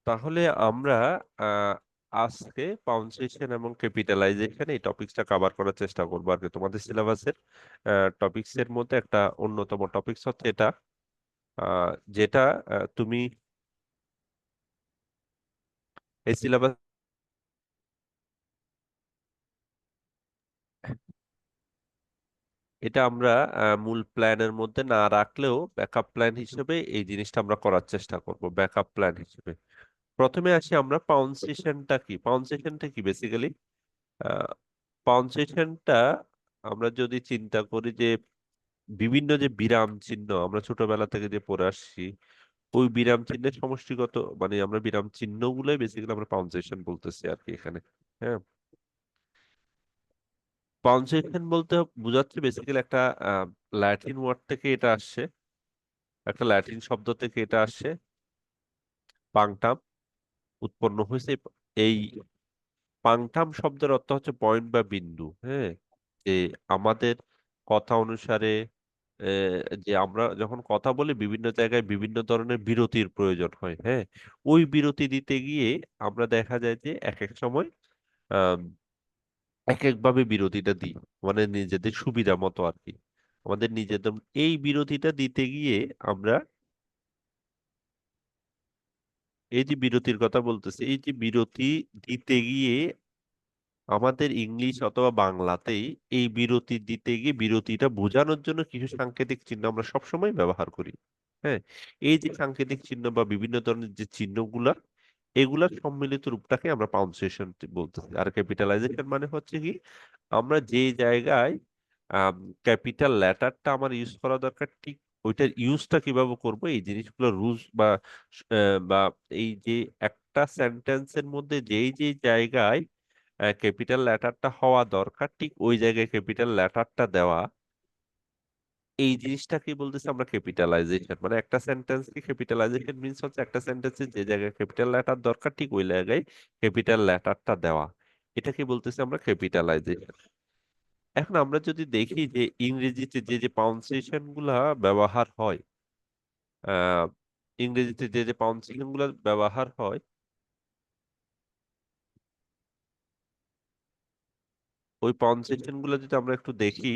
তাহলে আমরা আহ, আজকে পাউন্সেশন এবং ক্যাপিটালাইজেশন এই টপিকসটা কভার করার চেষ্টা করবো আর কি। তোমাদের সিলেবাসের টপিকস এর মধ্যে একটা অন্যতম টপিকস হচ্ছে এটা, আহ, যেটা তুমি এই সিলেবাস, এটা আমরা মূল প্ল্যানের মধ্যে না রাখলেও ব্যাকআপ প্ল্যান হিসেবে এই জিনিসটা আমরা করার চেষ্টা করব। ব্যাকআপ প্ল্যান হিসেবে প্রথমে আসি আমরা, পাউন্সেশনটা কি? পাউন্সেশনটা কি বেসিক্যালি? পাউন্সেশনটা আমরা যদি চিন্তা করি যে বিভিন্ন যে বিরাম চিহ্ন আমরা ছোটবেলা থেকে যে পড়ে আসছি, ওই বিরাম চিহ্নের সমষ্টিগত, মানে আমরা বিরাম চিহ্নগুলোই বেসিক্যালি আমরা পাউন্সেশন বলতেছি আর কি এখানে। হ্যাঁ, পাউন্সেশন বলতে বোঝাচ্ছে বেসিক্যালি একটা ল্যাটিন ওয়ার্ড থেকে এটা আসছে, একটা ল্যাটিন শব্দ থেকে এটা আসছে, পাংটাম উৎপন্ন হয়েছে। এই পাংটাম শব্দের অর্থ হচ্ছে পয়েন্ট বা বিন্দু। হ্যাঁ, যে আমাদের কথা অনুসারে যে আমরা যখন কথা বলি বিভিন্ন জায়গায় বিভিন্ন ধরনের বিরতির প্রয়োজন হয়। হ্যাঁ, ওই বিরতি দিতে গিয়ে আমরা দেখা যায় যে এক এক সময় আহ এক একভাবে বিরতিটা দিই, মানে নিজেদের সুবিধা মতো আর কি। আমাদের নিজেদের এই বিরতিটা দিতে গিয়ে আমরা, এই যে বিরতির কথা বলতেছি, এই যে বিরতি দিতে গিয়ে আমাদের ইংলিশ অথবা বাংলাতেই এই বিরতি দিতে গিয়ে বিরতিটা বোঝানোর জন্য কিছু সাংকেতিক চিহ্ন আমরা সবসময় ব্যবহার করি। হ্যাঁ, এই যে সাংকেতিক চিহ্ন বা বিভিন্ন ধরনের যে চিহ্নগুলা, এগুলার সম্মিলিত রূপটাকে আমরা পাউন্সেশন বলতেছি। আর ক্যাপিটালাইজেশন মানে হচ্ছে কি, আমরা যে জায়গায় ক্যাপিটাল লেটারটা আমার ইউজ করা দরকার, ঠিক ওইটার ইউজটা কিভাবে করব, এই জিনিসগুলো রুলস বা বা এই যে একটা সেন্টেন্সের মধ্যে যেই যে জায়গায় ক্যাপিটাল লেটারটা হওয়া দরকার, ঠিক ওই জায়গায় ক্যাপিটাল লেটারটা দেওয়া, এই জিনিসটাকে বলতেছি আমরা ক্যাপিটালাইজেশন। মানে একটা সেন্টেন্সকে ক্যাপিটালাইজেশন মিন্স হচ্ছে একটা সেন্টেন্সে যে জায়গায় ক্যাপিটাল লেটার দরকার ঠিক ওই জায়গায় ক্যাপিটাল লেটারটা দেওয়া, এটাকে বলতেছি আমরা ক্যাপিটালাইজেশন। এখন আমরা যদি দেখি যে ইংরেজিতে যে যে পাউন্সেশন গুলা ব্যবহার হয়, আহ ইংরেজিতে যে যে পাউন্সেশন গুলা ব্যবহার হয়, ওই পাউন্সেশন গুলা যদি আমরা একটু দেখি,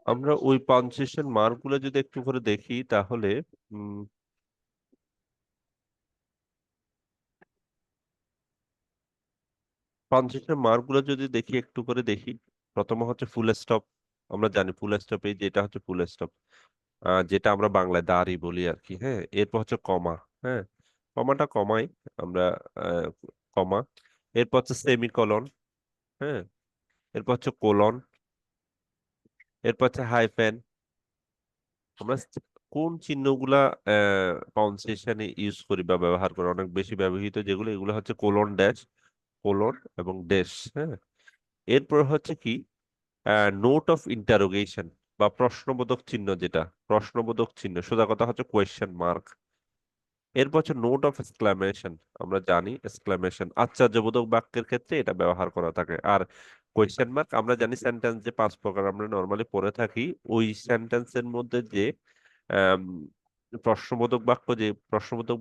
আমরা ওই পাঞ্চুয়েশন মার্ক গুলো যদি একটু করে দেখি তাহলে পাঞ্চুয়েশন মার্ক গুলো যদি দেখি একটু করে দেখি, প্রথম হচ্ছে ফুল স্টপ। আমরা জানি ফুল স্টপ, এই যেটা হচ্ছে ফুল স্টপ, যেটা আমরা বাংলায় দাঁড়ি বলি আর কি। হ্যাঁ, এরপর হচ্ছে কমা। হ্যাঁ, কমাটা কমাই আমরা, আহ, কমা। এরপর হচ্ছে সেমিকলন। হ্যাঁ, এরপর হচ্ছে কোলন। এরপর হচ্ছে হাইফেন। আমরা কোন চিহ্নগুলা পাউন্সেশনে ইউজ করি বা ব্যবহার করি অনেক বেশি ব্যবহৃত যেগুলো, এগুলো হচ্ছে কোলন ড্যাশ, কোলন এবং ড্যাশ। হ্যাঁ, এরপর হচ্ছে কি নোট অফ ইন্টারোগেশন বা প্রশ্নবোধক চিহ্ন, যেটা প্রশ্নবোধক চিহ্ন, সোজা কথা হচ্ছে কোয়েশ্চেন মার্ক। এরপর হচ্ছে নোট অফ এক্সক্লামেশন। আমরা জানি এক্সক্লামেশন আশ্চর্যবোধক বাক্যের ক্ষেত্রে এটা ব্যবহার করা থাকে। আর কোয়েশ্চেন মার্ক আমরা জানি সেন্টেন্স যে পাঁচ প্রকার আমরা নর্মালি পড়ে থাকি, ওই সেন্টেন্সের মধ্যে যে আম, প্রশ্নবোধক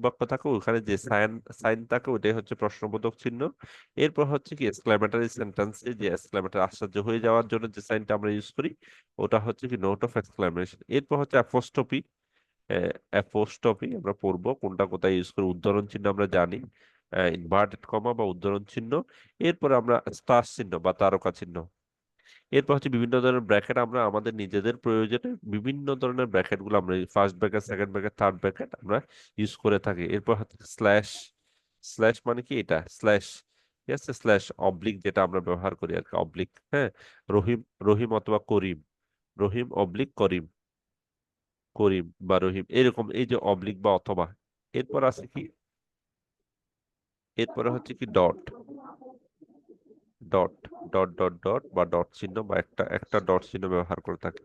বাক্য থাকে ওখানে যে সাইন সাইন থাকে ওটাই হচ্ছে প্রশ্নবোধক চিহ্ন। এরপর হচ্ছে কি এক্সক্লামেটরি সেন্টেন্সে যে এক্সক্লামেটরি আশ্চর্য হয়ে যাওয়ার জন্য যে সাইনটা আমরা ইউজ করি, ওটা হচ্ছে কি নোট অফ এক্সক্লামেশন। এরপর হচ্ছে অ্যাপোস্ট্রফি। অ্যাপোস্ট্রফি আমরা পড়বো কোনটা কোথায় ইউজ করি, উদ্ধরণ চিহ্ন আমরা জানি, ইনভার্টেড কমা বা উদ্ধরণ চিহ্ন। এরপরে আমরা স্টার চিহ্ন বা তারকা চিহ্ন। এরপর হচ্ছে বিভিন্ন ধরনের ব্র্যাকেট, আমরা আমাদের নিজেদের প্রয়োজনে বিভিন্ন ধরনের ব্র্যাকেট গুলো আমরা first bracket, second bracket, third bracket আমরা ইউজ করে থাকি। এরপর হচ্ছে স্ল্যাশ। স্ল্যাশ মানে কি? এটা স্ল্যাশ, ঠিক আছে, স্ল্যাশ অবলিক যেটা আমরা ব্যবহার করি আর কি, অবলিক। হ্যাঁ, রহিম, রহিম অথবা করিম, রহিম অবলিক করিম, করিম বা রহিম, এরকম এই যে অবলিক বা অথবা। এরপর আছে কি, এরপরে হচ্ছে কি dot, dot, dot dot dot বা ডট চিহ্ন বা একটা একটা ডট চিহ্ন ব্যবহার করে থাকি।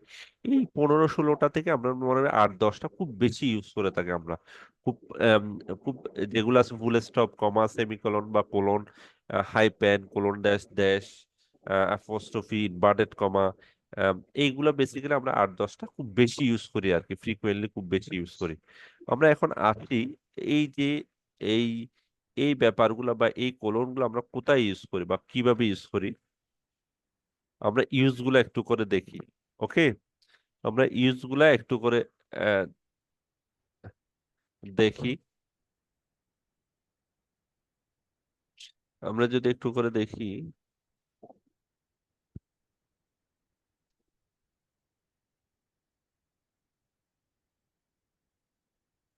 এই 15-16টা থেকে আমরা মনে হয় 8-10টা খুব বেশি ইউজ করে থাকি আমরা। খুব আম, খুব যেগুলো আছে ফুল স্টপ, কমা, সেমিকোলন বা colon, hyphen, colon dash dash, apostrophe, inverted comma, এইগুলা বেসিক্যালি আমরা 8-10টা খুব বেশি ইউজ করি আর কি, ফ্রিকুয়েন্টলি খুব বেশি ইউজ করি। আমরা এখন আসি এই যে এই এই ব্যাপারগুলো বা এই কলমগুলো আমরা কোথায় ইউজ করি বা কিভাবে ইউজ করি, আমরা ইউজ গুলা একটু করে দেখি। ওকে, আমরা ইউজ গুলা একটু করে আহ, দেখি। আমরা যদি একটু করে দেখি,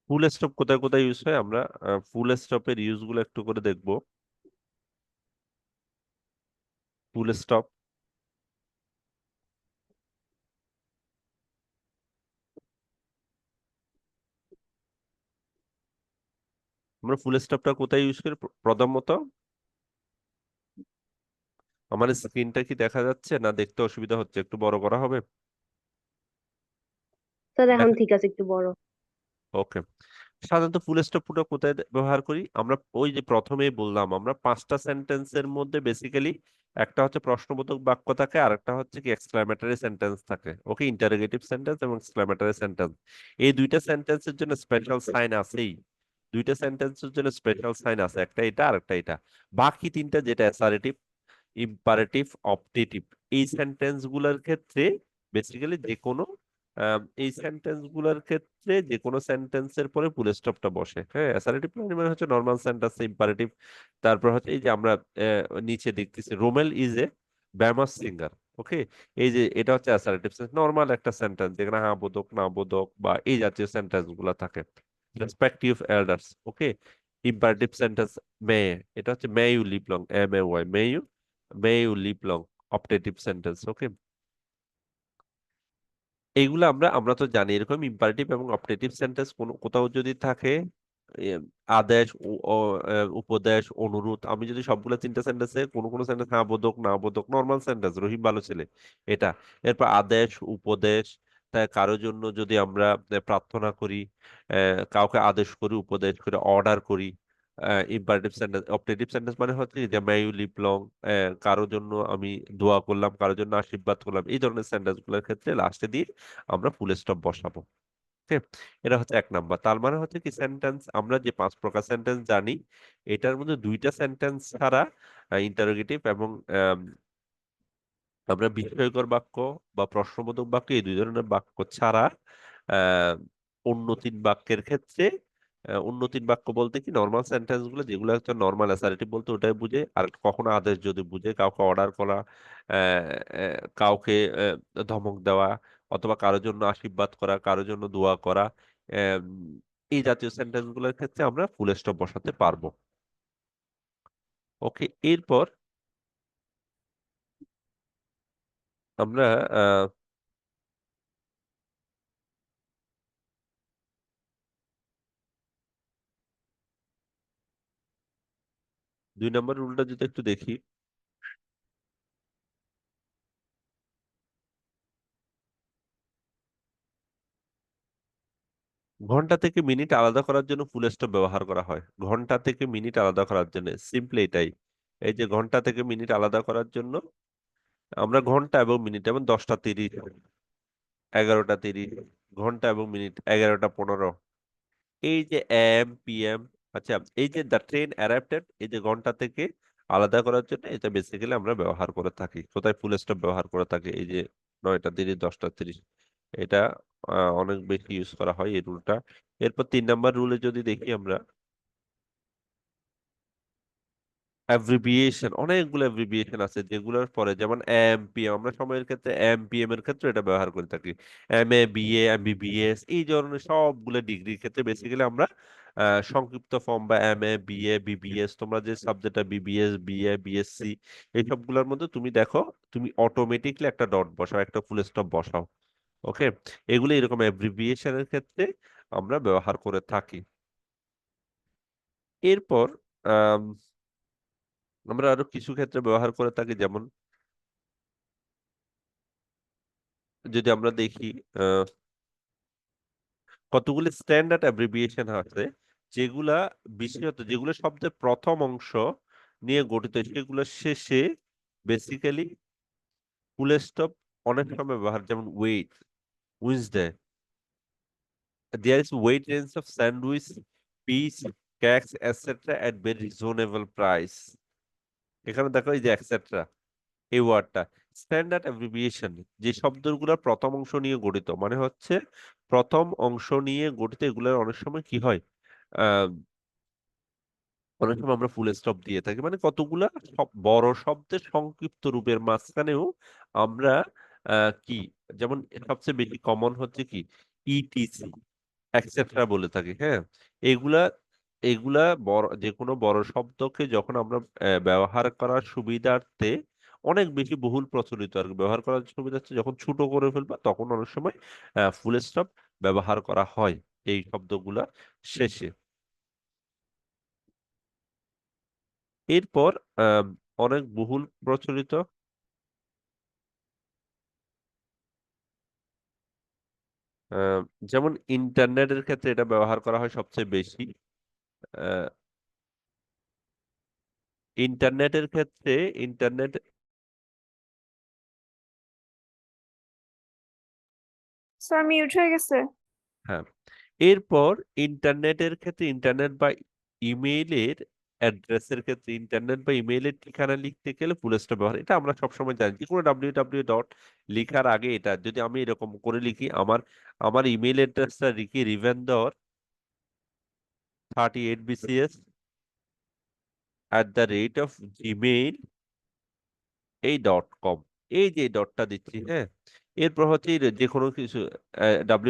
ফুল স্টপ কোথায় কোথায় ইউজ হয়, আমরা ফুল স্টপের ইউজ গুলো একটু করে দেখবো। ফুল স্টপ, আমরা ফুল স্টপটা কোথায় ইউজ করি প্রথমত? আমার স্ক্রিনটা কি দেখা যাচ্ছে না, দেখতে অসুবিধা হচ্ছে? একটু বড় করা হবে? স্যার এখন দেখা, ঠিক আছে, একটু বড়। ওকে। সাধারণত ফুল স্টপ পুরো কোথায় ব্যবহার করি আমরা? ওই যে প্রথমেই বললাম, আমরা 5টা সেন্টেন্সের মধ্যে বেসিক্যালি একটা হচ্ছে প্রশ্নবোধক বাক্য থাকে, আর একটা হচ্ছে কি এক্সক্লামেটরি সেন্টেন্স থাকে। ওকে, ইন্টারোগেটিভ সেন্টেন্স এবং এক্সক্লামেটরি সেন্টেন্স, এই দুইটা সেন্টেন্সের জন্য স্পেশাল সাইন আছেই। দুইটা সেন্টেন্সের জন্য স্পেশাল সাইন আছে, একটা এটা আর একটা এটা। বাকি তিনটা যেটা অ্যাসারেটিভ, ইম্পারেটিভ, অপটেটিভ, এই সেন্টেন্স গুলার ক্ষেত্রে বেসিক্যালি যে কোনো এই সেন্টেন্স গুলার ক্ষেত্রে যে কোনো সেন্টেন্সের পরে ফুল স্টপটা বসে। হ্যাঁ, অ্যাসারেটিভ মানে হচ্ছে নর্মাল সেন্টেন্স, ইম্পারেটিভ, তারপর হচ্ছে এই যে আমরা নিচে দেখতেছি Romel is a famous singer. Okay, এই যে এটা হচ্ছে অ্যাসারেটিভ সেন্স, নর্মাল একটা সেন্টেন্স যেখানে হ্যাঁ বোধক, না বোধক বা এই জাতীয় সেন্টেন্স গুলা থাকে। Respective elders. Okay, imperative sentence may, এটা হচ্ছে may you live long, MAY, may you live long, optative sentence. Okay, এইগুলো আমরা আমরা তো জানি এরকম ইম্পারেটিভ এবং অপটেটিভ সেন্টেন্স কোন কোথাও যদি থাকে, এ, আদেশ, উপদেশ, অনুরোধ, আমি যদি সবগুলো তিনটা সেন্টেন্সে কোনো কোনো সেন্টেন্স হ্যাঁ বোধক, না বোধক, নর্মাল সেন্টেন্স, রহিম ভালো ছেলে, এটা। এরপর আদেশ, উপদেশ, তাই কারোর জন্য যদি আমরা প্রার্থনা করি, কাউকে আদেশ করি, উপদেশ করি, অর্ডার করি। ইম্পারেটিভ সেন্টেন্স, অপটেটিভ সেন্টেন্স মানে হচ্ছে যে মে ইউ লিভ লং, কারোর জন্য আমি দোয়া করলাম, কারোর জন্য আশীর্বাদ করলাম, এই ধরনের সেন্টেন্স গুলোর ক্ষেত্রে লাস্টে দিয়ে আমরা ফুল স্টপ বসাবো। ঠিক, এটা হচ্ছে 1 নাম্বার। তার মানে হচ্ছে কি, সেন্টেন্স আমরা যে 5 প্রকার সেন্টেন্স জানি, এটার মধ্যে দুইটা সেন্টেন্স ছাড়া, ইন্টারোগেটিভ এবং আমরা বিস্ময়কর বাক্য বা প্রশ্নবোধক বাক্য, এই দুই ধরনের বাক্য ছাড়া আহ, অন্য 3 বাক্যের ক্ষেত্রে, অন্য 3 বাক্য বলতে কি নর্মাল সেন্টেন্স গুলো, যেগুলো হচ্ছে নর্মাল অ্যাসারেটিভ বলতে ওটাই বুঝে। আর কখনো আদেশ যদি বুঝে, কাউকে অর্ডার করা, কাউকে ধমক দেওয়া, অথবা কারোর জন্য আশীর্বাদ করা, কারোর জন্য দোয়া করা, আম, এই জাতীয় সেন্টেন্স গুলোর ক্ষেত্রে আমরা ফুল স্টপ বসাতে পারবো। ওকে, এরপর আমরা আহ 2 নম্বর রুলটা যদি একটু দেখি, ঘন্টা থেকে মিনিট আলাদা করার জন্য ফুল স্টপ ব্যবহার করা হয়। ঘন্টা থেকে মিনিট আলাদা করার জন্য সিম্পলি এটাই, এই যে ঘন্টা থেকে মিনিট আলাদা করার জন্য আমরা ঘন্টা এবং মিনিট, এবং 10টা 30, 11টা 30, ঘন্টা এবং মিনিট 11টা 15, এই যে PM, আচ্ছা, এই যে দ্য ট্রেন অ্যারাইভড, এই যে ঘন্টা থেকে আলাদা করার জন্য এটা বেসিক্যালি আমরা ব্যবহার করে থাকি। কোথায় ফুল স্টপ ব্যবহার করে থাকি? এই যে 9টা 30, 10টা 30, এটা অনেক বেশি ইউজ করা হয় এই রুলটা। এরপর 3 নম্বর রুলে যদি দেখি আমরা, অ্যাব্রিভিয়েশন, অনেকগুলো অ্যাব্রিভিয়েশন আছে যেগুলোর পরে, যেমন MPM, আমরা সময়ের ক্ষেত্রে MPM এর ক্ষেত্রে এটা ব্যবহার করে থাকি। MA, BA, MBBS, এই ধরনের সবগুলো ডিগ্রির ক্ষেত্রে বেসিক্যালি আমরা সংক্ষিপ্ত ফর্ম বা MA BA BBS, তোমরা যে সাবজেক্টটা BBS BA BSc এই সবগুলোর মধ্যে তুমি দেখো, তুমি অটোমেটিকলি একটা ডট বসাও, একটা ফুল স্টপ বসাও। ওকে, এগুলো এরকম অ্যাব্রিভিয়েশনের ক্ষেত্রে আমরা ব্যবহার করে থাকি। এরপর আম, আমরা আরো কিছু ক্ষেত্রে ব্যবহার করে থাকি, যেমন যদি আমরা দেখি আহ, কতগুলি স্ট্যান্ডার্ড অ্যাব্রিভিয়েশন আছে, যেগুলা বিশেষত যেগুলো শব্দের প্রথম অংশ নিয়ে গঠিত, সেগুলো শেষে বেসিক্যালি ফুল স্টপ অনেক সময় ব্যবহার, যেমন ওয়েট, উইজডে, there is wide range of sandwich, pies, cakes etcetera at very reasonable price. এখানে দেখো এই যে এটসেট্রা, এই ওয়ার্ডটা স্ট্যান্ডার্ড অ্যাব্রিভিয়েশন, যে শব্দগুলোর প্রথম অংশ নিয়ে গঠিত, মানে হচ্ছে প্রথম অংশ নিয়ে গঠিত, এগুলোর অনেক সময় কি হয়, আহ, অনেক সময় আমরা ফুল স্টপ দিয়ে থাকি, মানে কতগুলা বড় শব্দের সংক্ষিপ্ত রূপের মাঝখানেও আমরা কি, যেমন সবচেয়ে বেশি কমন হচ্ছে কি ইটিসি এটসেট্রা বলে থাকি, হ্যাঁ। এগুলা এগুলা বড় যে কোনো বড় শব্দকে যখন আমরা ব্যবহার করার সুবিধার্থে অনেক বেশি বহুল প্রচলিত আর কি, ব্যবহার করার সুবিধার্থে যখন ছোট করে ফেলবা তখন অনেক সময় ফুল স্টপ ব্যবহার করা হয় এই শব্দগুলা শেষে। এরপর আহ, অনেক বহুল প্রচলিত আহ, যেমন ইন্টারনেটের ক্ষেত্রে এটা ব্যবহার করা হয় সবচেয়ে বেশি। আহ, ইন্টারনেটের ক্ষেত্রে ইন্টারনেট, স্যার মিউট হয়ে গেছে। হ্যাঁ। এরপর ইন্টারনেটের ক্ষেত্রে ইন্টারনেট বা ইমেইলের অ্যাড্রেসের ক্ষেত্রে, ইন্টারনেট বা ইমেইলের ঠিকানা লিখতে গেলে ফুল স্টপ ব্যবহার, এটা আমরা সবসময় জানি, যে কোনো ডাব্লিউ ডট লিখার আগে এটা যদি আমি এরকম করে লিখি, আমার আমার ইমেইল অ্যাড্রেসটা লিখি রিভেন্দর 38BCS @gmail, এই .com, এই যে ডটটা দিচ্ছি, হ্যাঁ। এরপর হচ্ছে এই যে কোনো কিছু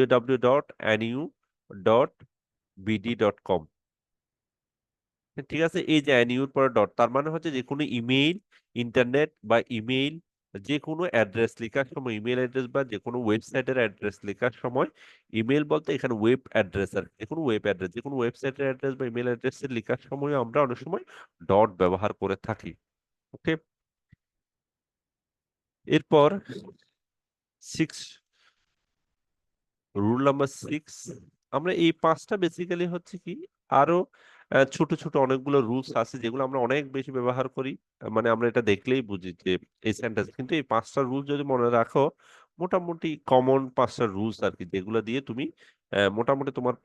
www.nu.bd.com, ঠিক আছে। এই যে অ্যানিউর পরে ডট, তার মানে হচ্ছে যে কোনো ইমেইল, ইন্টারনেট বা ইমেইল, যে কোনো অ্যাড্রেস লেখার সময়, ইমেল অ্যাড্রেস বা যে কোনো ওয়েবসাইটের অ্যাড্রেস লেখার সময়, ইমেল বলতে এখানে ওয়েব অ্যাড্রেস, আর যে কোনো ওয়েব অ্যাড্রেস, যে কোনো ওয়েবসাইটের অ্যাড্রেস বা ইমেল অ্যাড্রেসের লেখার সময় আমরা অনেক সময় ডট ব্যবহার করে থাকি। ওকে, এরপর সিক্স রুল নাম্বার 6, আমরা এই পাঁচটা বেসিক্যালি হচ্ছে কি, আরো ছোট ছোট অনেকগুলো রুলস আছে যেগুলো আমরা অনেক বেশি ব্যবহার করি, মানে আমরা এটা দেখলেই বুঝি যে এই সেন্টেন্স, কিন্তু এই পাঁচটা রুল যদি মনে রাখো, মোটামুটি কমন পাঁচটা রুলস আর কি, যেগুলো দিয়ে তুমি মোটামুটি তোমার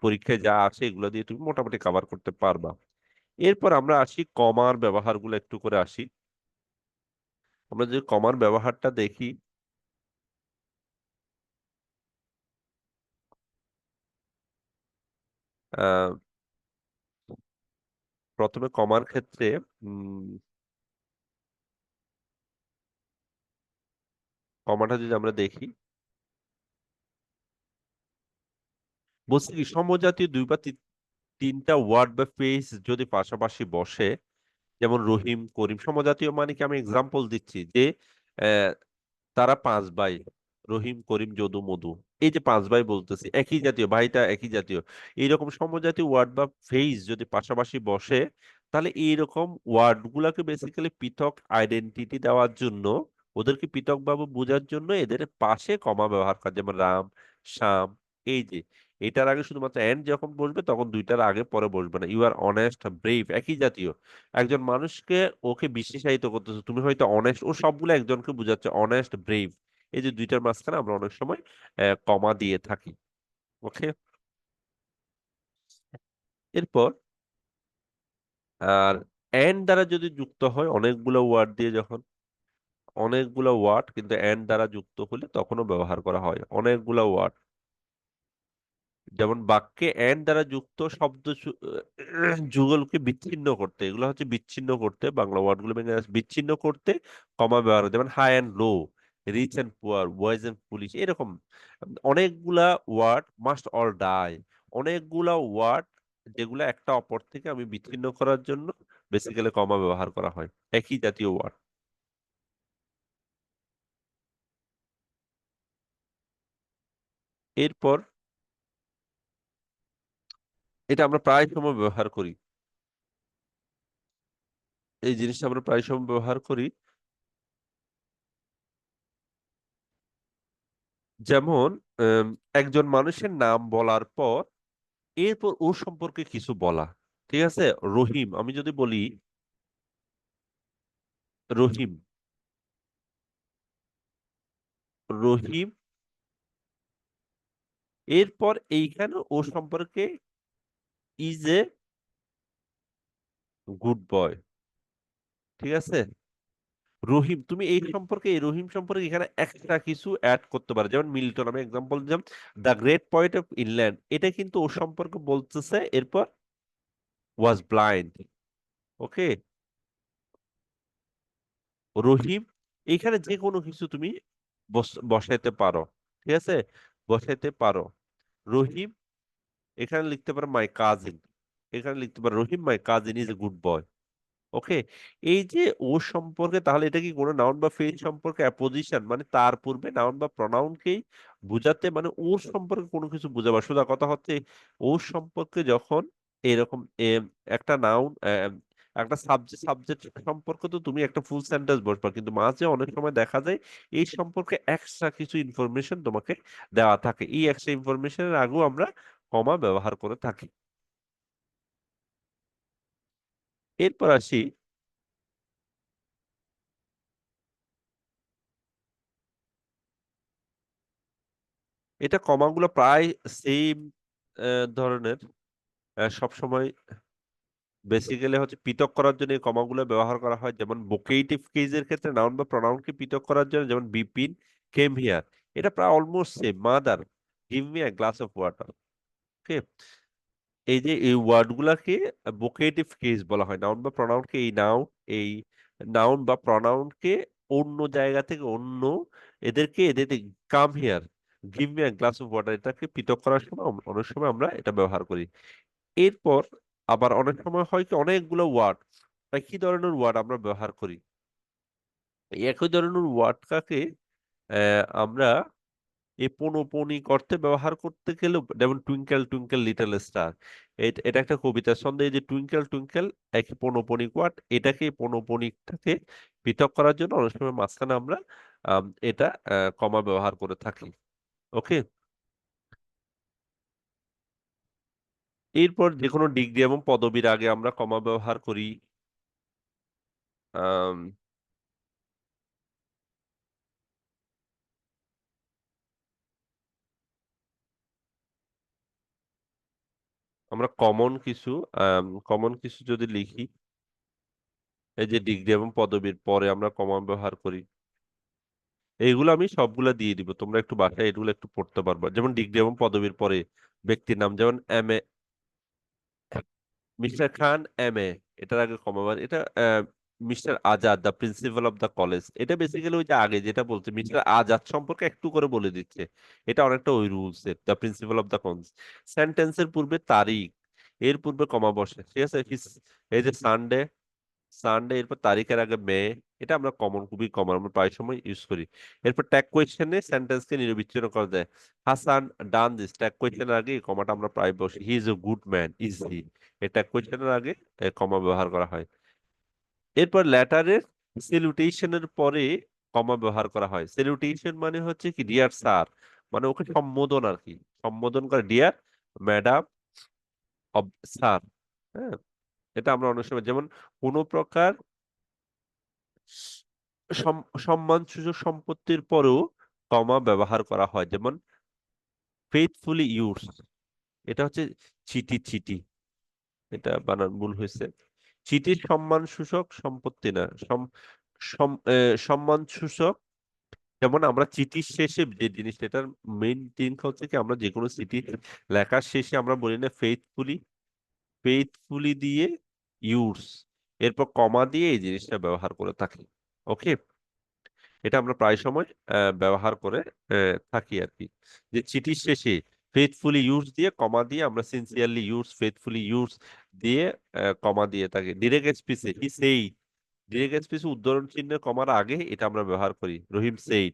পরীক্ষায় যা আসে এগুলো দিয়ে তুমি মোটামুটি কভার করতে পারবা। এরপর আমরা আসি কমার ব্যবহারগুলো একটু করে আসি। আমরা যদি কমার ব্যবহারটা দেখি, আহ প্রথমে কমার ক্ষেত্রে কমাটা যদি আমরা দেখি, বলছি কি সমজাতীয় দুই বা তিনটা ওয়ার্ড বা ফ্রেজ যদি পাশাপাশি বসে, যেমন রহিম করিম, সমজাতীয় মানে কি, আমি এক্সাম্পল দিচ্ছি যে আহ, তারা পাঁচ ভাই, রহিম করিম যদু মধু, এই যে পাঁচ ভাই বলতেছি, একই জাতীয়, ভাইটা একই জাতীয়, এইরকম সমজাতীয় ওয়ার্ড বা ফ্রেজ যদি পাশাপাশি বসে, তাহলে এইরকম ওয়ার্ড গুলাকে বেসিক্যালি পৃথক আইডেন্টিটি দেওয়ার জন্য, ওদেরকে পৃথকভাবে বোঝার জন্য এদের পাশে কমা ব্যবহার করা, যেমন রাম, শ্যাম, এই যে এটার আগে শুধুমাত্র এন্ড যখন বসবে তখন দুইটার আগে পরে বসবে না। ইউ আর অনেস্ট ব্রেভ, একই জাতীয়, একজন মানুষকে ওকে বিশেষায়িত করতেছে, তুমি হয়তো অনেস্ট, ও সবগুলো একজনকে বোঝাচ্ছে, অনেস্ট ব্রেভ, এই যে দুইটার মাঝখানে আমরা অনেক সময় কমা দিয়ে থাকি। ওকে, এরপর আর এন্ড দ্বারা যদি যুক্ত হয় অনেকগুলো ওয়ার্ড দিয়ে, যখন অনেকগুলো ওয়ার্ড কিন্তু এন্ড দ্বারা যুক্ত হলে তখনও ব্যবহার করা হয় অনেকগুলো ওয়ার্ড, যেমন বাক্যে এন্ড দ্বারা যুক্ত শব্দ যুগলকে বিচ্ছিন্ন করতে, এগুলো হচ্ছে বিচ্ছিন্ন করতে, বাংলা ওয়ার্ডগুলো ভেঙে বিচ্ছিন্ন করতে কমা ব্যবহার হয়। যেমন high and low, rich and poor, boys and police, এরকম অনেকগুলা ওয়ার্ড, মাস্ট অল ডাই, অনেকগুলা ওয়ার্ড যেগুলো একটা অপর থেকে আমি বিচ্ছিন্ন করার জন্য বেসিক্যালি কমা ব্যবহার করা হয়, একই জাতীয় ওয়ার্ড। এরপর এটা আমরা প্রায় সময় ব্যবহার করি, এই জিনিসটা আমরা প্রায় সময় ব্যবহার করি। যেমন আম, একজন মানুষের নাম বলার পর এরপর ওর সম্পর্কে কিছু বলা। ঠিক আছে, রহিম, আমি যদি বলি রহিম, রহিম, এরপর এইখানে ও সম্পর্কে ইজ এ গুড বয়। ঠিক আছে, রহিম, তুমি এই সম্পর্কে, এই রহিম সম্পর্কে এখানে এক্সট্রা কিছু অ্যাড করতে পারো। যেমন মিল্টন, আমি এক্সাম্পল দিলাম, the great poet of England, এটা কিন্তু ও সম্পর্কে বলতেছে, এরপর ওয়াজ ব্লাইন্ড। ওকে, রহিম, এখানে যে কোনো কিছু তুমি বসাইতে পারো। ঠিক আছে, বসাইতে পারো। রহিম, এখানে লিখতে পারো মাই কাজিন, এখানে লিখতে পারো Rahim my cousin is a good boy. Okay, এই যে ও সম্পর্কে, তাহলে এটা কি কোনো নাউন বা ফ্রেজ সম্পর্কে অ্যাপোজিশন, মানে তার পূর্বে নাউন বা প্রনাউনকেই বুঝাতে, মানে ওর সম্পর্কে কোনো কিছু বুঝাবার। সোজা কথা হচ্ছে, ওর সম্পর্কে যখন এরকম একটা নাউন, একটা সাবজেক্ট, সাবজেক্ট সম্পর্কে তো তুমি একটা ফুল সেন্টেন্স বসবা, কিন্তু মাঝে অনেক সময় দেখা যায় এই সম্পর্কে এক্সট্রা কিছু ইনফরমেশন তোমাকে দেওয়া থাকে, এই এক্সট্রা ইনফরমেশনের আগেও আমরা কমা ব্যবহার করে থাকি। এরপর আসি, এটা কমাগুলো প্রায় সেম ধরনের, সব সময় বেসিক্যালি হচ্ছে পৃথক করার জন্য এই কমাগুলো ব্যবহার করা হয়। যেমন ভোকেটিভ কেজের ক্ষেত্রে নাউন বা প্রনাউনকে পৃথক করার জন্য, যেমন বিপিন কেম হিয়ার, এটা প্রায় almost same. Mother give me a glass of water. Okay, এই যে এই ওয়ার্ড গুলাকে ভোকেটিভ কেস বলা হয়। নাউন বা প্রনাউনকে, এই নাউন বা প্রনাউনকে অন্য জায়গা থেকে, অন্য এদেরকে, এদের come here, give me a glass of water, এটাকে পৃথক করার সময় অনেক সময় আমরা এটা ব্যবহার করি। এরপর আবার অনেক সময় হয় কি, অনেকগুলো ওয়ার্ড, একই ধরনের ওয়ার্ড আমরা ব্যবহার করি। এই একই ধরনের ওয়ার্ডটাকে আমরা এই পনপনি করতে ব্যবহার করতে গেলে, যেমন টুইঙ্কেল টুইঙ্কেল লিটল স্টার, এটা একটা কবিতা ছন্দ। এই যে টুইঙ্কেল টুইঙ্কেল, একই পনপনিক ওয়ার্ড, এটাকে, পনপনিকটাকে পৃথক করার জন্য অনেক সময় মাঝখানে আমরা এটা কমা ব্যবহার করে থাকি। ওকে, এরপর যে কোনো ডিগ্রি এবং পদবীর আগে আমরা কমা ব্যবহার করি। আম, আমরা কমন কিছু যদি লিখি, এই যে ডিগ্রি এবং পদবীর পরে আমরা কমা ব্যবহার করি, এইগুলো আমি সবগুলা দিয়ে দিব, তোমরা একটু বাসায় এগুলো একটু পড়তে পারবা। যেমন ডিগ্রি এবং পদবীর পরে ব্যক্তির নাম, যেমন M A, mister Khan M A, এটার আগে কমা, মানে এটা mister Azad the principal of the college, এটা বেসিক্যালি ওই যে আগে যেটা বলছে মিস্টার আজাদ সম্পর্কে একটু করে বলে দিচ্ছে, এটা অনেকটা ওই রুলস এর, the principal of the college. সেন্টেন্সের পূর্বে তারিখ, এর পূর্বে কমা বসে। ঠিক আছে, এই যে সানডে, সানডে, এরপর তারিখের আগে মে, এটা আমরা কমন, খুবই কমন, আমরা প্রায় সময় ইউজ করি। এরপর ট্যাগ কোয়েশ্চেনে সেন্টেন্সকে নিরবিচ্ছিন্ন করা যায়। হাসান ডান দিস, ট্যাগ কোয়েশ্চেনের আগে এই কমাটা আমরা প্রায় বসি। He is a good man, is he, এই ট্যাগ কোয়েশ্চেনের আগে কমা ব্যবহার করা হয়। এরপর লেটারের সেলুটেশনের পরে কমা ব্যবহার করা হয়। সেলুটেশন মানে হচ্ছে কি, ডিয়ার স্যার, মানে ওকে সম্বোধন আর কি, সম্বোধন করে, ডিয়ার ম্যাডাম অব স্যার। হ্যাঁ, এটা আমরা অনেক সময়, যেমন কোনো প্রকার সম্মানসূচক সম্পত্তির পরেও কমা ব্যবহার করা হয়। যেমন ফেইথফুলি ইউরস, এটা হচ্ছে চিটি, চিটি, এটা বানান ভুল হয়েছে। চিটির সম্মানসূচক সম্পত্তি না, সম্মানসূচক। যেমন আমরা চিঠির শেষে যে জিনিসটা, এটার মেইন জিনিস হচ্ছে কি, আমরা যে কোনো চিঠি লেখার শেষে আমরা বলি না ফেইথফুলি, ফেইথফুলি দিয়ে ইউরস, এরপর কমা দিয়ে এই জিনিসটা ব্যবহার করে থাকি। ওকে, এটা আমরা প্রায় সময় ব্যবহার করে থাকি আর কি, যে চিঠির শেষে ফেথফুলি ইউজ দিয়ে কমা দিয়ে আমরা সিনসিয়ারলি ইউজ ফেথফুলি ইউজ দিয়ে কমা দিয়ে থাকি। ডিরেক্ট স্পিচে হি সেইড, ডিরেক্ট স্পিচে উদ্ধরণ চিহ্নের কমার আগে এটা আমরা ব্যবহার করি, রহিম সেইড।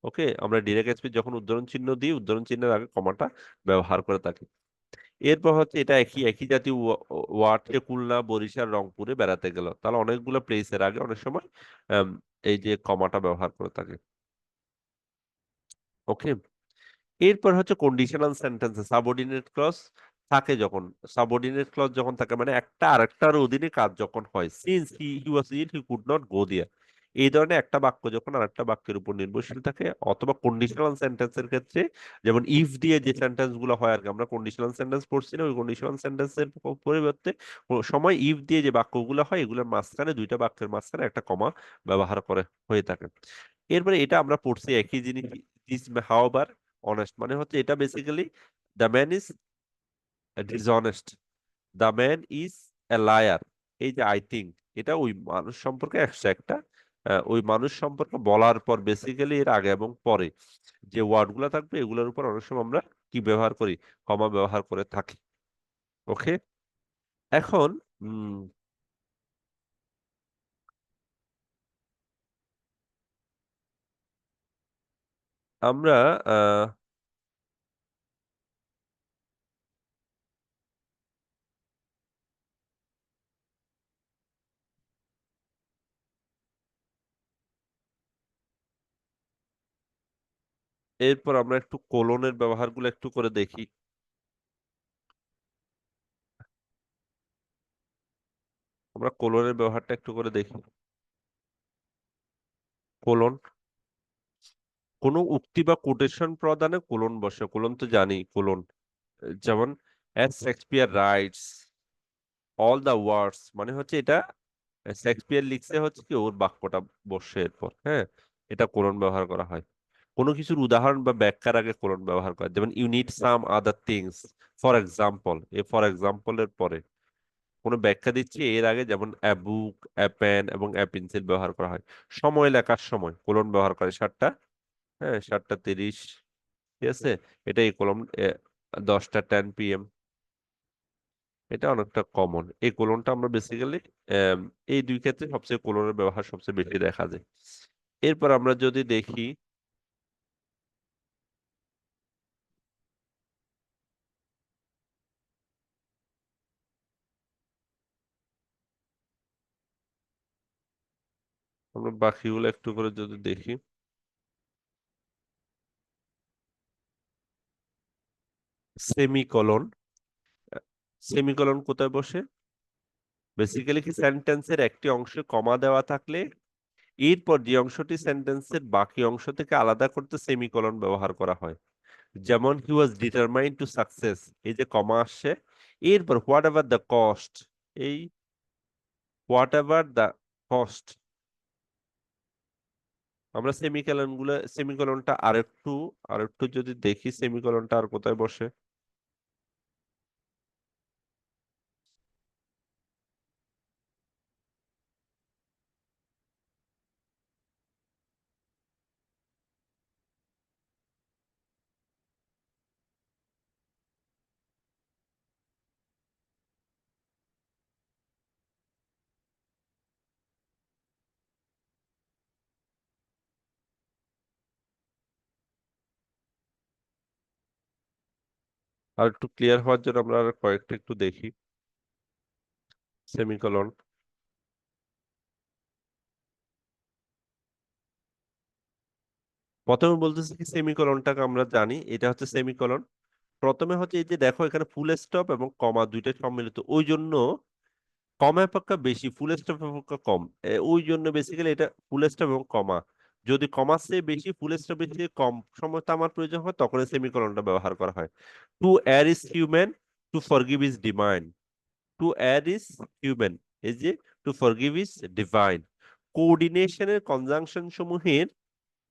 ওকে, আমরা ডিরেক্ট স্পিচ যখন উদ্ধরণ চিহ্ন দিই উদ্ধরণ চিহ্নের আগে কমাটা ব্যবহার করে থাকি। এরপর হচ্ছে এটা একই একই জাতীয় ওয়ার্ড, সে খুলনা বরিশাল রংপুরে বেড়াতে গেল, তাহলে অনেকগুলো প্লেসের আগে অনেক সময় আম, এই যে কমাটা ব্যবহার করে থাকে। ওকে, এরপর হচ্ছে কন্ডিশনাল সেন্টেন্সে সাবঅর্ডিনেট ক্লজ থাকে যখন, সাবঅর্ডিনেট ক্লজ যখন থাকে মানে একটা আরেকটার অধীনে কাজ যখন হয়, since he was ill he could not go there, এই ধরনের একটা বাক্য যখন আরেকটা বাক্যের উপর নির্ভরশীল থাকে। অথবা কন্ডিশনাল সেন্টেন্সের ক্ষেত্রে যেমন ইফ দিয়ে যে সেন্টেন্স গুলো হয় আর কি, আমরা কন্ডিশনাল সেন্টেন্স পড়ছি না, ওই কন্ডিশনাল সেন্টেন্সের পরিবর্তে সময় ইফ দিয়ে যে বাক্যগুলো হয় এগুলোর মাঝখানে দুইটা বাক্যের মাঝখানে একটা কমা ব্যবহার করে হয়ে থাকে। এরপরে এটা আমরা পড়ছি একই জিনিস, দিস হাওবার অনেস্ট, মানে হচ্ছে এটা basically the man is dishonest, the man is a liar. এই যে আই থিঙ্ক, এটা ওই মানুষ সম্পর্কে একশো একটা ওই মানুষ সম্পর্কে বলার পর বেসিক্যালি এর আগে এবং পরে যে ওয়ার্ড গুলা থাকবে এগুলোর উপর অনেক সময় আমরা কি ব্যবহার করি, কমা ব্যবহার করে থাকি। ওকে, এখন আমরা আহ এরপর আমরা একটু কোলনের ব্যবহারগুলো একটু করে দেখি। আমরা কোলনের ব্যবহারটা একটু করে দেখি। কোলন, কোনো উক্তি বা কোটেশন প্রদানে কোলন বসে, কোলন তো জানি কোলন, যেমন as Shakespeare writes all the words, মানে হচ্ছে এটা শেক্সপিয়ার লিখছে হচ্ছে কি ওর বাক্যটা বসে এরপর, হ্যাঁ, এটা কোলন ব্যবহার করা হয়। কোনো কিছুর উদাহরণ বা ব্যাখ্যার আগে কোলন ব্যবহার করা হয়। যেমন you need some other things, for example, a for এক্সাম্পলের পরে কোনো ব্যাখ্যা দিচ্ছি এর আগে, যেমন অ্যা বুক, অ্যা পেন এবং অ্যা পেন্সিল ব্যবহার করা হয়। সময় লেখার সময় কোলন ব্যবহার করে 7টা, হ্যাঁ 7:30, ঠিক আছে, এটা এই কলম 10:10 PM, এটা অনেকটা কমন। এই কোলনটা আমরা বেসিক্যালি এই দুই ক্ষেত্রে সবচেয়ে কোলনের ব্যবহার সবচেয়ে বেশি দেখা যায়। এরপর আমরা যদি দেখি, আমরা বাকিগুলো একটু করে যদি দেখি, সেমিকোলন, সেমিকোলন কোথায় বসে? বেসিক্যালি কি সেন্টেন্সের একটি অংশে কমা দেওয়া থাকলে এরপর যে অংশটি সেন্টেন্সের বাকি অংশ থেকে আলাদা করতে সেমিকোলন ব্যবহার করা হয়। যেমন হি ওয়াজ ডিটারমাইন্ড টু সাকসেস, এই যে কমা আসছে, এরপর হোয়াট এভার দ্য কস্ট, এই হোয়াট এভার দ্য কস্ট, আমরা সেমিকোলনটা আরেকটু আরেকটু যদি দেখি সেমিকোলনটা আর কোথায় বসে। আর একটু ক্লিয়ার হওয়ার জন্য আমরা আর কয়েকটা একটু দেখি সেমিকোলন। প্রথমে বলতেছি কি সেমিকোলনটাকে আমরা জানি এটা হচ্ছে সেমিকোলন। প্রথমে হচ্ছে এই যে দেখো এখানে ফুল স্টপ এবং কমা দুইটা সম্মিলিত, ওই জন্য কমা অপেক্ষা বেশি ফুল স্টপ অপেক্ষা কম, ওই জন্য বেসিক্যালি এটা ফুল স্টপ এবং কমা। যদি কমার চেয়ে বেশি ফুল স্টপের চেয়ে কম সময় তো আমার প্রয়োজন হয় তখন সেমিকোলনটা ব্যবহার করা হয়। To err is human, to forgive is divine, to err is human, এই যে টু ফরগিভ ইজ ডিভাইন। কোঅর্ডিনেশনের কনজাংশন সমূহের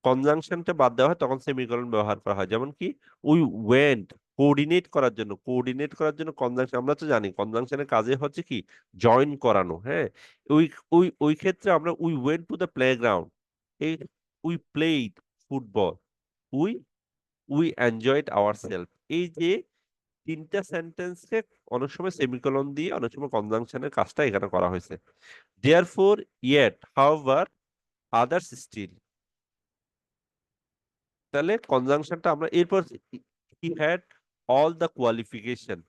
কনজাংশনটা বাদ দেওয়া হয় তখন সেমিকোলন ব্যবহার করা হয়। যেমন কি উই ওয়েন্ট, কোঅর্ডিনেট করার জন্য, কোঅর্ডিনেট করার জন্য কনজাংশন, আমরা তো জানি কনজাংশনের কাজে হচ্ছে কি জয়েন করানো, হ্যাঁ। ওই ওই ওই ক্ষেত্রে আমরা we went to the playground, এই we played football, we we enjoyed ourselves, এই যে তিনটা সেন্টেন্সকে অনেক সময় সেমিকোলন দিয়ে অনেক সময় কনজাংশনের কাজটা এখানে করা হয়েছে। Therefore, yet, however, others still. তাহলে কনজাংশনটা আমরা এরপর he had all the qualification,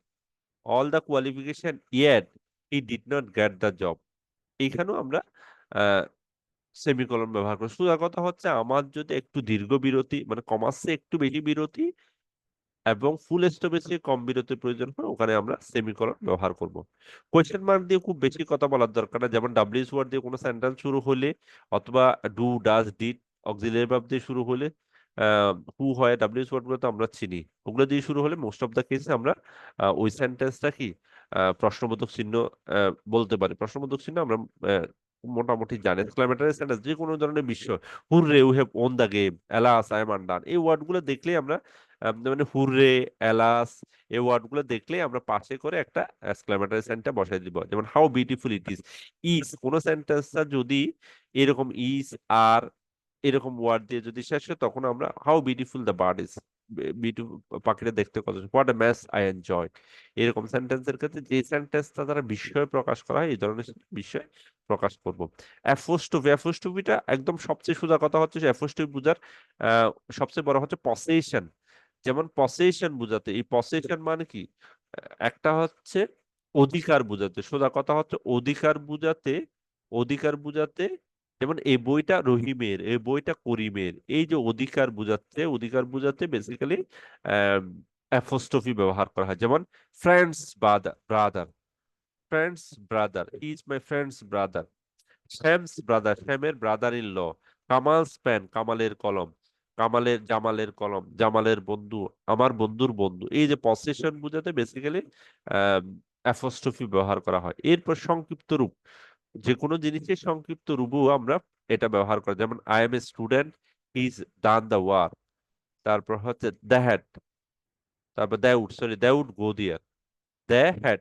all the qualification, yet he did not get the job. এইখানেও আমরা সেমিকোলন ব্যবহার করি। সোজা কথা হচ্ছে আমার যদি একটু দীর্ঘ বিরতি মানে কমাসে একটু বেশি বিরতি এবং ফুল স্টপেজ থেকে কম বিরতির প্রয়োজন হয়, ওখানে আমরা সেমিকোলন ব্যবহার করব। কোয়েশ্চেন মার্ক দিয়ে খুব বেশি কথা বলার দরকার না, যেমন ডাব্লিউএস ওয়ার্ড দিয়ে কোনো সেন্টেন্স শুরু হলে অথবা do, does, did auxiliary verb দিয়ে শুরু হলে, হু হয়, ডাব্লিউএস ওয়ার্ড গুলো তো আমরা চিনি, ওগুলো দিয়ে শুরু হলে মোস্ট অফ দ্য কেসে আমরা ওই সেন্টেন্সটা কি প্রশ্নবোধক চিহ্ন বলতে পারি। প্রশ্নবোধক চিহ্ন আমরা মোটামুটি জানি। এক্সক্লামেটরি সেন্টেন্স যে কোনো ধরনের বিষয়, hurray you have won the game, alas I am undone, এই ওয়ার্ড গুলো দেখলেই আমরা মানে হুররে, এলাস, এই ওয়ার্ড গুলো দেখলেই আমরা পাশে করে একটা এক্সক্লামেটরি সাইনটা বসাই দিব। যেমন হাউ বিউটিফুল ইট ইজ কোন সেন্টেন্সটা যদি এরকম ইজ আর এরকম ওয়ার্ড দিয়ে যদি শেষ হয়, তখন আমরা how beautiful the bird is, পাখিটা দেখতে কত, what a match I enjoy. এরকম সেন্টেন্সের ক্ষেত্রে যে সেন্টেন্সটা দ্বারা বিস্ময় প্রকাশ করা হয়, এই ধরনের বিষয় প্রকাশ করব। অ্যাপোস্ট্রোফি, অ্যাপোস্ট্রোফিটা একদম সবচেয়ে সোজা কথা হচ্ছে অ্যাপোস্ট্রোফি বোঝার সবচেয়ে বড় হচ্ছে পসেশন। যেমন পসেশন বোঝাতে, এই পসেশন মানে কি, একটা হচ্ছে অধিকার বোঝাতে, সোজা কথা হচ্ছে অধিকার বুঝাতে, অধিকার বুঝাতে। যেমন এই বইটা রহিমের, এই বইটা করিমের, এই যে অধিকার বুঝাচ্ছে, অধিকার বুঝাতে বেসিক্যালি অ্যাপোস্ট্রোফি ব্যবহার করা হয়। যেমন friends brother, friends brother, he is my friends brother. Shyam's brother, শ্যামের brother in law. Kamal's pen, কামালের কলম, জামালের কলম, জামালের বন্ধু, আমার বন্ধুর বন্ধু। এই যে পসেশন বোঝাতে বেসিক্যালি অ্যাপোস্ট্রোফি ব্যবহার করা হয়। এরপর সংক্ষিপ্ত রূপ, যে কোনো জিনিসের সংক্ষিপ্ত রূপও আমরা এটা ব্যবহার করি। যেমন I M a student, he is done the work. তারপর হচ্ছে দ্যাট, তারপর দ্যাউড গো দিয়ার, দ্য হ্যাট।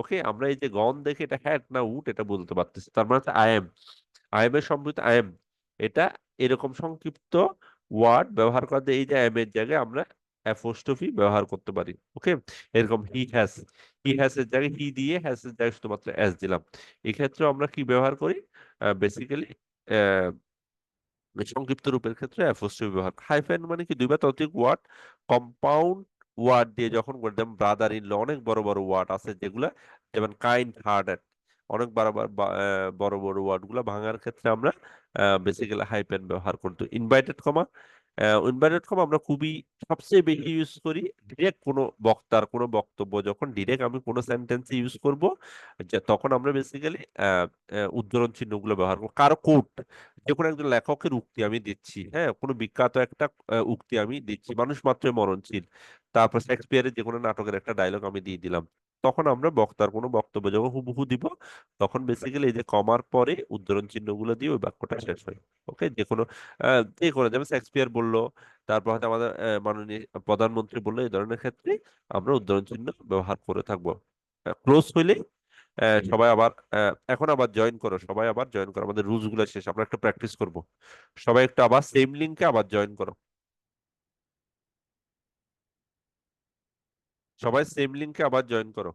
ওকে, আমরা এই যে গন দেখে এটা হ্যাট না উড এটা বলতে পারতেছি। তার মানে হচ্ছে আই এম এর সম্পর্কিত আই এম, এটা এরকম সংক্ষিপ্ত ওয়ার্ড ব্যবহার করতে এই যে আই এম এর জায়গায় আমরা অ্যাপোস্ট্রোফি ব্যবহার করতে পারি। ওকে, এরকম হি হ্যাজ এর জায়গায় হি দিয়ে, হ্যাজ এর জায়গায় শুধুমাত্র এস দিলাম। এক্ষেত্রে আমরা কি ব্যবহার করি, বেসিক্যালি সংক্ষিপ্ত রূপের ক্ষেত্রে অ্যাপোস্ট্রফি ব্যবহার। হাইফেন মানে কি, দুই বা ততোধিক ওয়ার্ড কম্পাউন্ড ওয়ার্ড দিয়ে যখন করে, যেমন ব্রাদার ইন ল, অনেক বড় বড় ওয়ার্ড আছে যেগুলা, যেমন কাইন্ড হার্টেড, অনেক বড় বড় বড় ওয়ার্ড গুলা ভাঙার ক্ষেত্রে আমরা বেসিক্যালি হাইফেন ব্যবহার করতে। ইনভাইটেড কমা আমরা খুবই সবচেয়ে বেশি ইউজ করি ডিরেক্ট কোনো বক্তার কোনো বক্তব্য যখন ডিরেক্ট আমি কোনো সেন্টেন্সে ইউজ করব, যে তখন আমরা বেসিক্যালি উদ্ধরণ চিহ্নগুলো ব্যবহার করবো। কারো কোট, যে কোনো একজন লেখকের উক্তি আমি দিচ্ছি, হ্যাঁ, কোনো বিখ্যাত একটা উক্তি আমি দিচ্ছি, মানুষ মাত্রই মরণশীল, তারপর শেক্সপিয়ারের যে কোনো নাটকের একটা ডায়লগ আমি দিয়ে দিলাম, তখন আমরা বক্তার কোনো বক্তব্য যখন হুবহু দিব, তখন বেসিক্যালি এই যে কমার পরে উদ্ধরণ চিহ্নগুলো দিয়ে ওই বাক্যটা শেষ হয়। ওকে, যে কোনো যেমন শেক্সপিয়ার বললো, তারপর হয়তো আমাদের মাননীয় প্রধানমন্ত্রী বললো, এই ধরনের ক্ষেত্রে আমরা উদ্ধরণ চিহ্ন ব্যবহার করে থাকবো। ক্লোজ হইলে সবাই আবার এখন আবার জয়েন করো, সবাই আবার জয়েন করো, আমাদের রুলস গুলো শেষ, আমরা একটু প্র্যাকটিস করব। সবাই একটু আবার সেম লিঙ্কে আবার জয়েন করো, সবাই সেম লিঙ্কে আবার জয়েন করো।